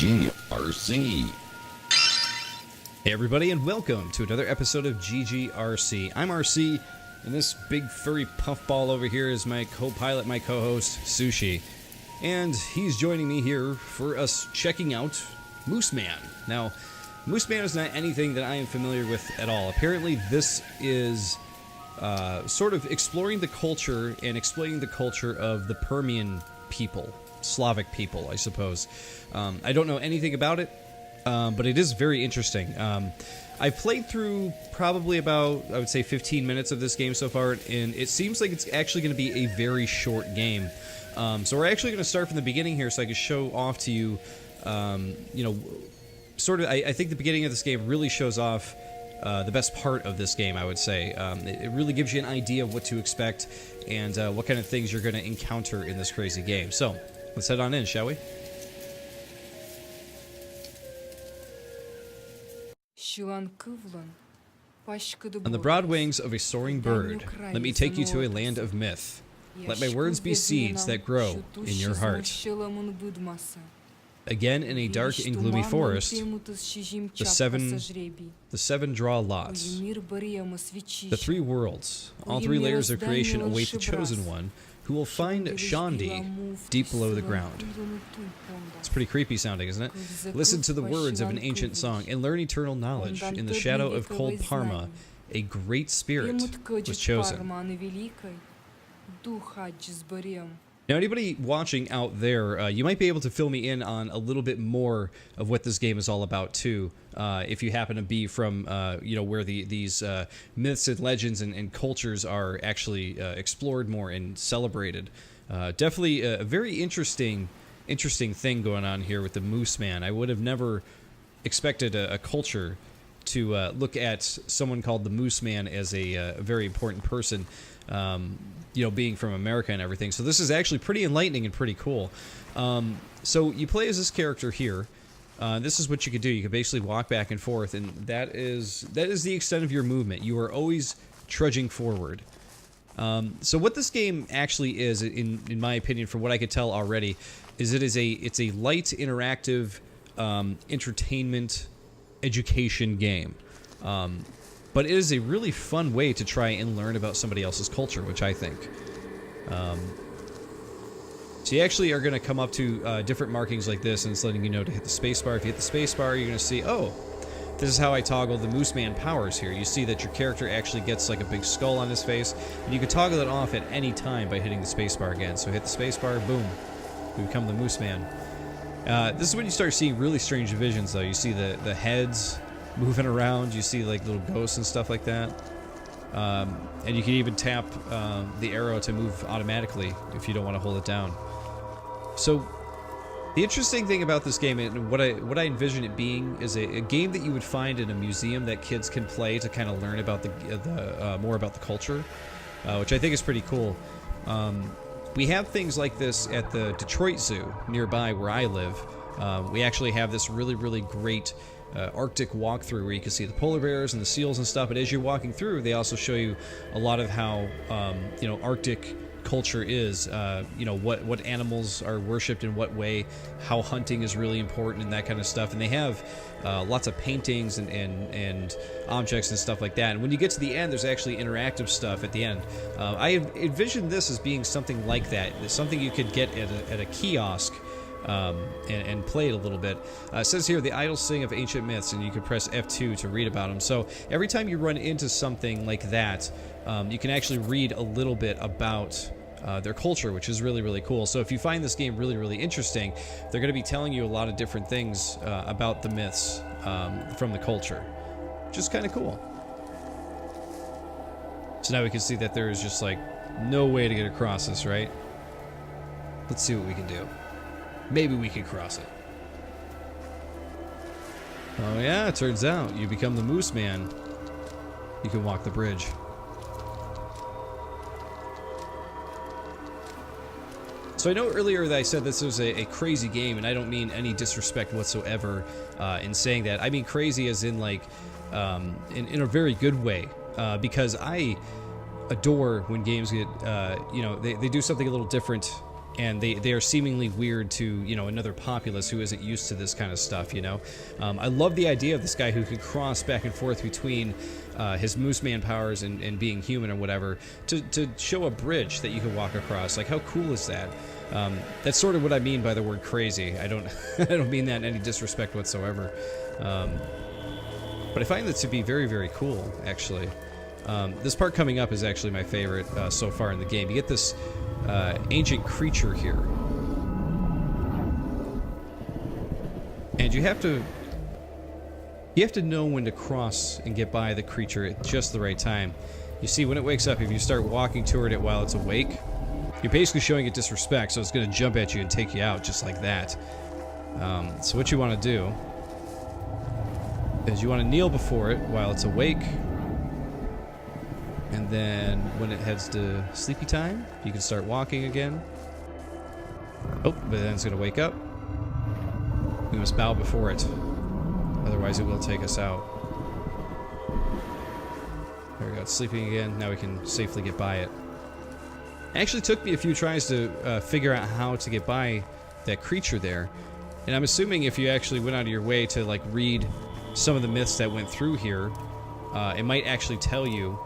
GGRC. Hey everybody, and welcome to another episode of GGRC. I'm RC, and this big furry puffball over here is my co-pilot, my co-host, Sushi. And he's joining me here for us checking out Mooseman. Now, Mooseman is not anything that I am familiar with at all. Apparently this is sort of exploring the culture and explaining the culture of the Permian people. Slavic people, I suppose. I don't know anything about it, but it is very interesting. I've played through probably about, I would say, 15 minutes of this game so far, and it seems like it's actually going to be a very short game. So we're actually going to start from the beginning here so I can show off to you, sort of, I think the beginning of this game really shows off the best part of this game, I would say. It really gives you an idea of what to expect and what kind of things you're going to encounter in this crazy game. So, let's head on in, shall we? On the broad wings of a soaring bird, let me take you to a land of myth. Let my words be seeds that grow in your heart. Again, in a dark and gloomy forest, the seven draw lots. The three worlds, all three layers of creation await the chosen one, who will find Shandi deep below the ground. It's pretty creepy sounding, isn't it? Listen to the words of an ancient song and learn eternal knowledge. In the shadow of cold Parma, a great spirit was chosen. Now, anybody watching out there, you might be able to fill me in on a little bit more of what this game is all about, too. If you happen to be from, where these myths and legends and cultures are actually explored more and celebrated. Definitely a very interesting thing going on here with the Mooseman. I would have never expected a culture to look at someone called the Mooseman as a very important person. Being from America and everything. So this is actually pretty enlightening and pretty cool. So you play as this character here. This is what you could do. You could basically walk back and forth, and that is the extent of your movement. You are always trudging forward. So what this game actually is, in my opinion, from what I could tell already, is it's a light, interactive, entertainment, education game. But it is a really fun way to try and learn about somebody else's culture, which I think. So you actually are going to come up to different markings like this, and it's letting you know to hit the spacebar. If you hit the spacebar, you're going to see, oh, this is how I toggle the Mooseman powers here. You see that your character actually gets like a big skull on his face, and you can toggle it off at any time by hitting the spacebar again. So hit the spacebar, boom, we become the Mooseman. This is when you start seeing really strange visions, though. You see the heads moving around, you see like little ghosts and stuff like that, and you can even tap the arrow to move automatically if you don't want to hold it down. So the interesting thing about this game, and what I envision it being, is a game that you would find in a museum that kids can play to kind of learn about the more about the culture, which I think is pretty cool. We have things like this at the Detroit Zoo nearby where I live. We actually have this really great Arctic walkthrough where you can see the polar bears and the seals and stuff, but as you're walking through, they also show you a lot of how Arctic culture is, what animals are worshipped in what way, how hunting is really important and that kind of stuff. And they have lots of paintings and objects and stuff like that. And when you get to the end, there's actually interactive stuff at the end. I envision this as being something like that. It's something you could get at a kiosk and play it a little bit. It says here, the idols sing of ancient myths, and you can press F2 to read about them. So every time you run into something like that, you can actually read a little bit about their culture, which is really cool. So if you find this game really interesting, they're going to be telling you a lot of different things about the myths from the culture, which is kind of cool. So now we can see that there is just like no way to get across this, right? Let's see what we can do. Maybe we can cross it. Oh yeah, it turns out you become the Mooseman. You can walk the bridge. So I know earlier that I said this was a crazy game, and I don't mean any disrespect whatsoever in saying that. I mean crazy as in like in a very good way, because I adore when games get, they do something a little different and they are seemingly weird to, you know, another populace who isn't used to this kind of stuff, you know. I love the idea of this guy who can cross back and forth between his Mooseman powers and being human or whatever to show a bridge that you can walk across. Like, how cool is that? That's sort of what I mean by the word crazy. I don't I don't mean that in any disrespect whatsoever. But I find that to be very, very cool, actually. This part coming up is actually my favorite so far in the game. You get this ancient creature here. And you have to know when to cross and get by the creature at just the right time. You see, when it wakes up, if you start walking toward it while it's awake, you're basically showing it disrespect, so it's going to jump at you and take you out just like that. So what you want to do is you want to kneel before it while it's awake, and then when it heads to sleepy time, you can start walking again. Oh, but then it's going to wake up. We must bow before it, otherwise it will take us out. There we go, it's sleeping again. Now we can safely get by it. It actually took me a few tries to figure out how to get by that creature there. And I'm assuming if you actually went out of your way to like read some of the myths that went through here, it might actually tell you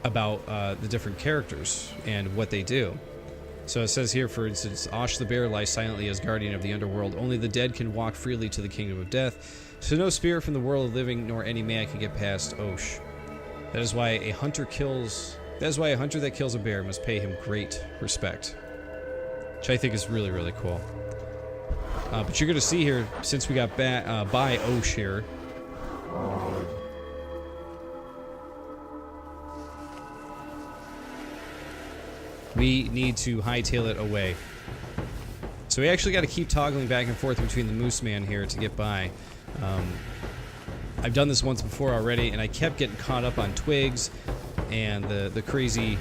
about the different characters and what they do. So it says here, for instance, Osh the bear lies silently as guardian of the underworld. Only the dead can walk freely to the kingdom of death. So no spirit from the world of living nor any man can get past Osh. That is why a hunter that kills a bear must pay him great respect. Which I think is really, really cool. But you're going to see here, since we got by Osh here, we need to hightail it away. So we actually got to keep toggling back and forth between the Mooseman here to get by. I've done this once before already, and I kept getting caught up on twigs and the crazy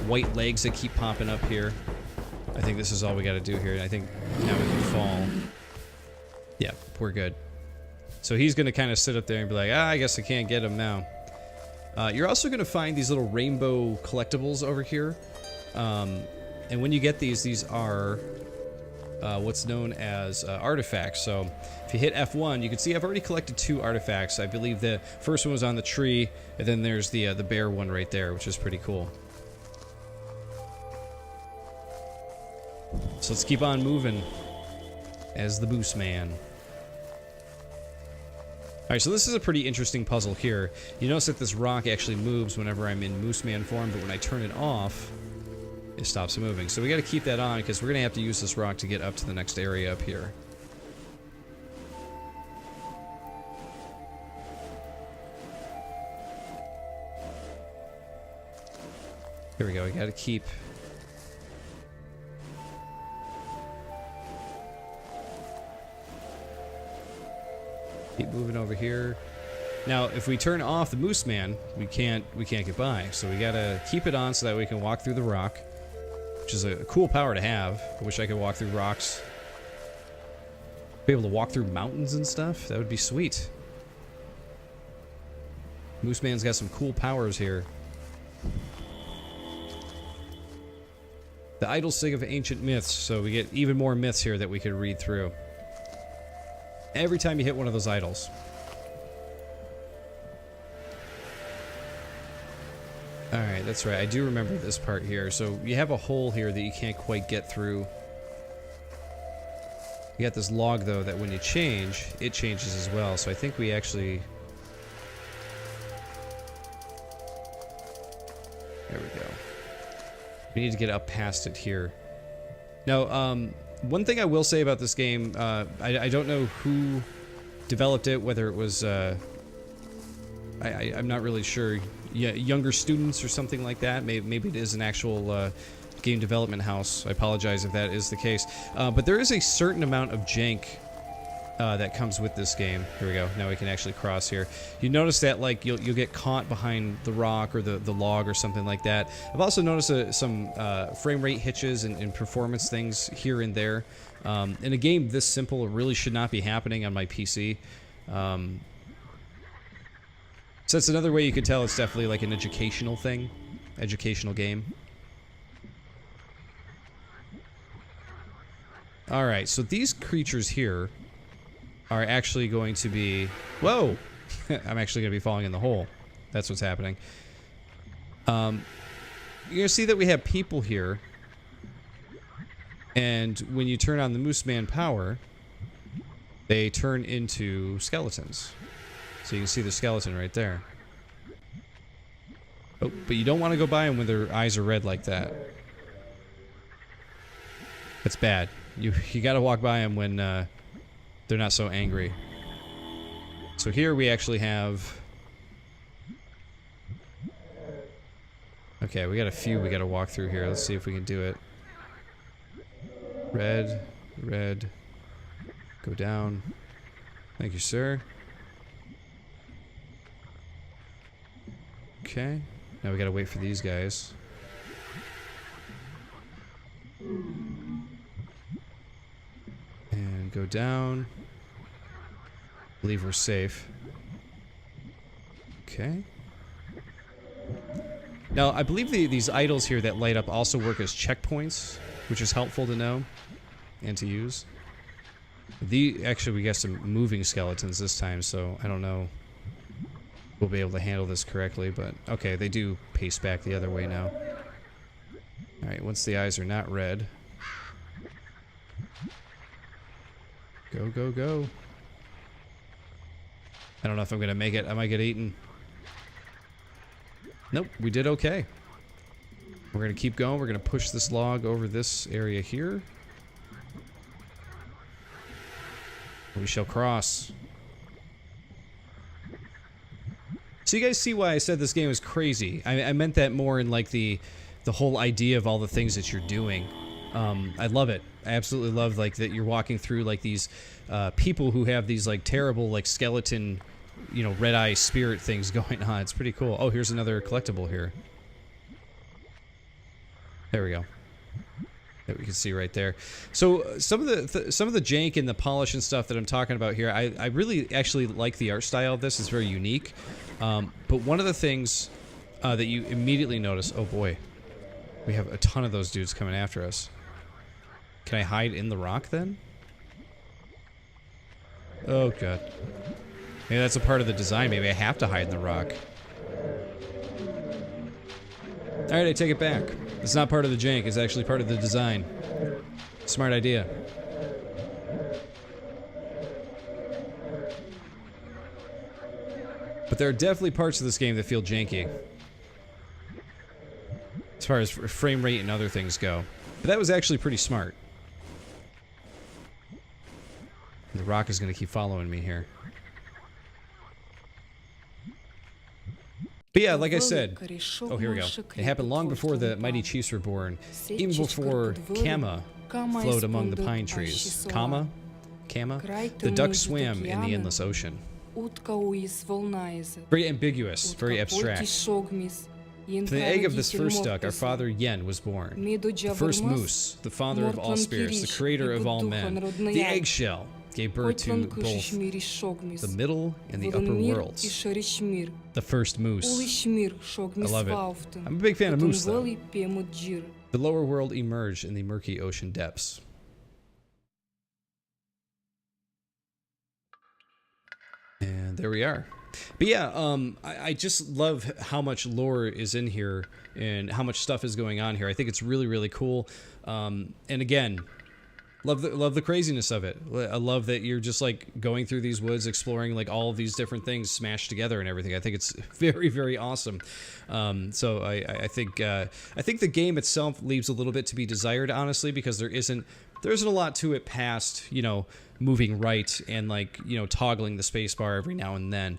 white legs that keep popping up here. I think this is all we got to do here. I think now we can fall. Yeah, we're good. So he's going to kind of sit up there and be like, I guess I can't get him now. You're also going to find these little rainbow collectibles over here. And when you get these are what's known as artifacts. So if you hit F1, you can see I've already collected 2 artifacts. I believe the first one was on the tree, and then there's the bear one right there, which is pretty cool. So let's keep on moving as the Mooseman. Alright, so this is a pretty interesting puzzle here. You notice that this rock actually moves whenever I'm in Mooseman form, but when I turn it off, it stops moving. So we got to keep that on because we're going to have to use this rock to get up to the next area up here. Here we go. We got to keep moving over here. Now, if we turn off the Mooseman, we can't get by. So we got to keep it on so that we can walk through the rock. Which is a cool power to have. I wish I could walk through rocks. Be able to walk through mountains and stuff. That would be sweet. Mooseman's got some cool powers here. The idle sing of ancient myths. So we get even more myths here that we could read through. Every time you hit one of those idols. Alright, that's right. I do remember this part here. So you have a hole here that you can't quite get through. You got this log, though, that when you change, it changes as well. So I think we actually... There we go. We need to get up past it here. Now, one thing I will say about this game, I don't know who developed it, whether it was... I'm not really sure. Yeah, younger students or something like that. Maybe it is an actual game development house. I apologize if that is the case. But there is a certain amount of jank that comes with this game. Here we go. Now we can actually cross here. You notice that like you'll get caught behind the rock or the log or something like that. I've also noticed some frame rate hitches and performance things here and there. In a game this simple, it really should not be happening on my PC. So that's another way you could tell it's definitely like an educational thing. Educational game. All right, so these creatures here are actually going to be... Whoa! I'm actually going to be falling in the hole. That's what's happening. You're going to see that we have people here. And when you turn on the Mooseman power, they turn into skeletons. So you can see the skeleton right there. Oh, but you don't want to go by them when their eyes are red like that. That's bad. You got to walk by them when they're not so angry. So here we actually have... Okay, we got a few we got to walk through here. Let's see if we can do it. Red, red. Go down. Thank you, sir. Okay. Now we got to wait for these guys. And go down. Believe we're safe. Okay. Now, I believe these idols here that light up also work as checkpoints, which is helpful to know and to use. Actually, we got some moving skeletons this time, so I don't know if we'll be able to handle this correctly, but okay, they do pace back the other way now. Alright, once the eyes are not red. Go, go, go. I don't know if I'm gonna make it. I might get eaten. Nope, we did okay. We're gonna keep going. We're gonna push this log over this area here. We shall cross. So you guys see why I said this game is crazy. I meant that more in like the whole idea of all the things that you're doing. I love it. I absolutely love like that you're walking through like these people who have these like terrible like skeleton, you know, red eye spirit things going on. It's pretty cool. Oh, here's another collectible here. There we go. That we can see right there. So some of the jank and the polish and stuff that I'm talking about here, I really actually like the art style of this. It's very unique. But one of the things that you immediately notice, oh boy, we have a ton of those dudes coming after us. Can I hide in the rock then? Oh god. Maybe that's a part of the design. Maybe I have to hide in the rock. Alright, I take it back. It's not part of the jank, it's actually part of the design. Smart idea. But there are definitely parts of this game that feel janky. As far as frame rate and other things go. But that was actually pretty smart. The rock is going to keep following me here. But yeah, like I said, oh, here we go. It happened long before the mighty chiefs were born, even before Kama flowed among the pine trees. Kama? The duck swam in the endless ocean. Very ambiguous, very abstract. From the egg of this first duck, our father Yen was born. The first moose, the father of all spirits, the creator of all men. The eggshell gave birth to both the middle and the upper worlds. The first moose. I love it. I'm a big fan of moose, though. The lower world emerged in the murky ocean depths. And there we are. But yeah, I just love how much lore is in here and how much stuff is going on here. I think it's really, really cool. And again, love the craziness of it. I love that you're just like going through these woods, exploring like all of these different things smashed together and everything. I think it's very, very awesome. So I think the game itself leaves a little bit to be desired, honestly, because there isn't a lot to it past, you know, moving right and like, you know, toggling the spacebar every now and then.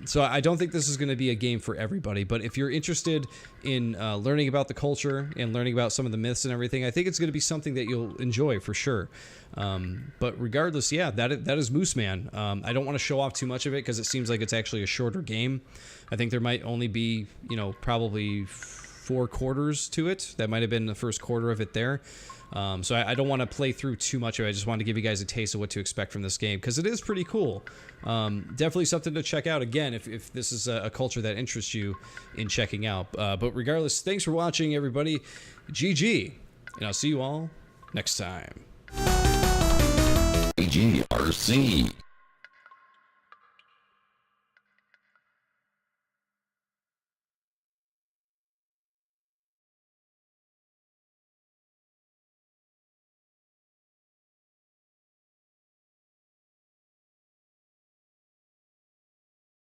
So I don't think this is going to be a game for everybody, but if you're interested in learning about the culture and learning about some of the myths and everything, I think it's going to be something that you'll enjoy for sure. But regardless, yeah, that is Mooseman. I don't want to show off too much of it because it seems like it's actually a shorter game. I think there might only be, you know, probably 4 quarters to it. That might have been the first quarter of it there. So I don't want to play through too much of it. I just wanted to give you guys a taste of what to expect from this game, because it is pretty cool. Definitely something to check out, again, if this is a culture that interests you in checking out. But regardless, thanks for watching, everybody. GG, and I'll see you all next time. AJRC.